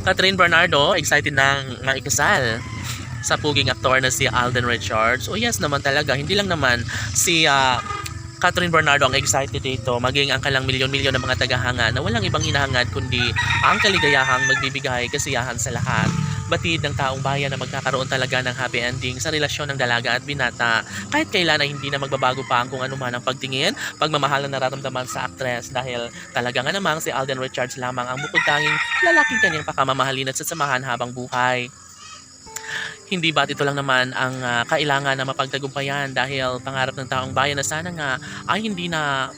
Catherine Bernardo, excited nang maikasal sa puging aktor na si Alden Richards. Oh yes naman talaga, hindi lang naman si Catherine Bernardo ang excited dito, maging ang kalang milyon-milyon ng mga tagahanga na walang ibang hinahangad kundi ang kaligayahang magbibigay kasiyahan sa lahat. Batid ng taong bayan na magkakaroon talaga ng happy ending sa relasyon ng dalaga at binata. Kahit kailan ay hindi na magbabago pa ang kung ano man ang pagtingin, pagmamahal na nararamdaman sa aktres dahil talaga nga namang si Alden Richards lamang ang bukod-tanging lalaking kanyang pakamamahalin at sasamahan habang buhay. Hindi ba't ito lang naman ang kailangan na mapagtagumpayan dahil pangarap ng taong bayan na sana nga ay hindi na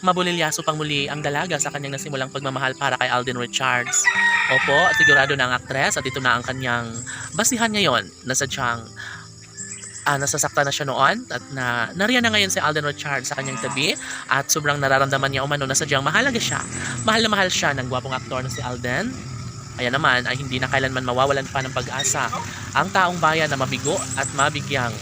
mabulilyaso pang muli ang dalaga sa kanyang nasimulang pagmamahal para kay Alden Richards. Opo, sigurado na ang aktres at ito na ang kanyang basihan ngayon na sadyang nasasaktan na siya noon at nariyan na ngayon si Alden Richards sa kanyang tabi at sobrang nararamdaman niya umano na sadyang mahalaga siya. Mahal na mahal siya ng gwapong aktor na si Alden. Kaya naman ay hindi na kailanman mawawalan pa ng pag-asa ang taong bayan na mabigo at mabigyang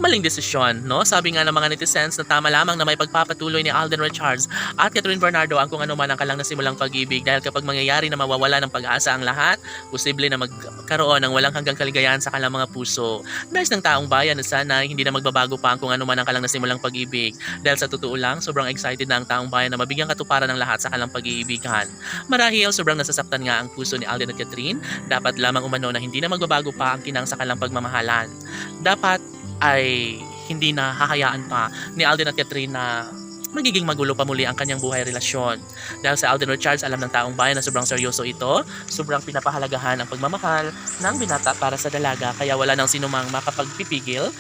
maling desisyon, no? Sabi nga ng mga netizens na tama lamang na may pagpapatuloy ni Alden Richards at Catherine Bernardo ang kung ano man ang kalang nasimulang pag-ibig dahil kapag mangyayari na mawawala ng pag-asa ang lahat, posible na magkaroon ng walang hanggang kaligayahan sa kanilang mga puso. Nais ng taong bayan na sana hindi na magbabago pa ang kung ano man ang kalang nasimulang pag-ibig dahil sa totoo lang, sobrang excited na ang taong bayan na mabigyang katuparan ng lahat sa kanilang pag-iibigan. Marahil, sobrang nasasaktan nga ang puso ni Alden at Catherine, dapat lamang umano na hindi na magbabago pa ang kinang sa kanilang pagmamahalan. Dapat ay hindi na hahayaan pa ni Alden at Catherine na magiging magulo pa muli ang kanyang buhay relasyon. Dahil sa Alden Richards, alam ng taong bayan na sobrang seryoso ito, sobrang pinapahalagahan ang pagmamahal ng binata para sa dalaga, kaya wala nang sinumang makapagpipigil,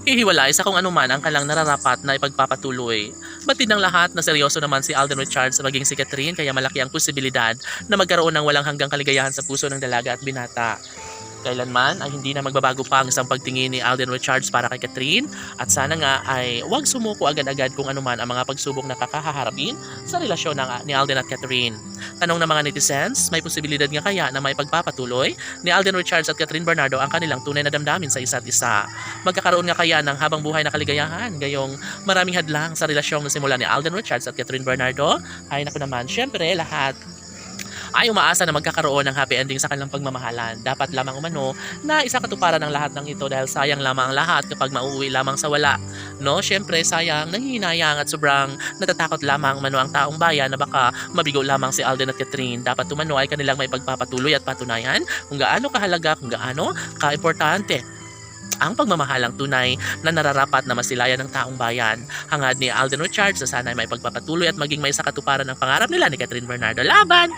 hihiwalay sa kung anuman ang kalang nararapat na ipagpapatuloy. Batid ng lahat na seryoso naman si Alden Richards maging si Catherine, kaya malaki ang posibilidad na magkaroon ng walang hanggang kaligayahan sa puso ng dalaga at binata. Kailanman ay hindi na magbabago pa ang isang pagtingin ni Alden Richards para kay Catherine at sana nga ay huwag sumuko agad-agad kung anuman ang mga pagsubok na kakaharapin sa relasyon ni Alden at Catherine. Tanong ng mga netizens, may posibilidad nga kaya na may pagpapatuloy ni Alden Richards at Catherine Bernardo ang kanilang tunay na damdamin sa isa't isa? Magkakaroon nga kaya ng habang buhay na kaligayahan gayong maraming hadlang sa relasyong nasimula ni Alden Richards at Catherine Bernardo? Ay naku naman, syempre lahat ay umaasa na magkakaroon ng happy ending sa kanilang pagmamahalan. Dapat lamang umano na isa katuparan ng lahat ng ito dahil sayang lamang ang lahat kapag mauuwi lamang sa wala. No, syempre sayang, nanghihinayang at sobrang natatakot lamang umano ang taong bayan na baka mabigo lamang si Alden at Catherine. Dapat umano ay kanilang may pagpapatuloy at patunayan kung gaano kahalaga, kung gaano kaimportante ang pagmamahalang tunay na nararapat na masilayan ng taong bayan. Hangad ni Alden Richards na sana ay may pagpapatuloy at maging may sakatuparan ng pangarap nila ni Catherine Bernardo. Laban!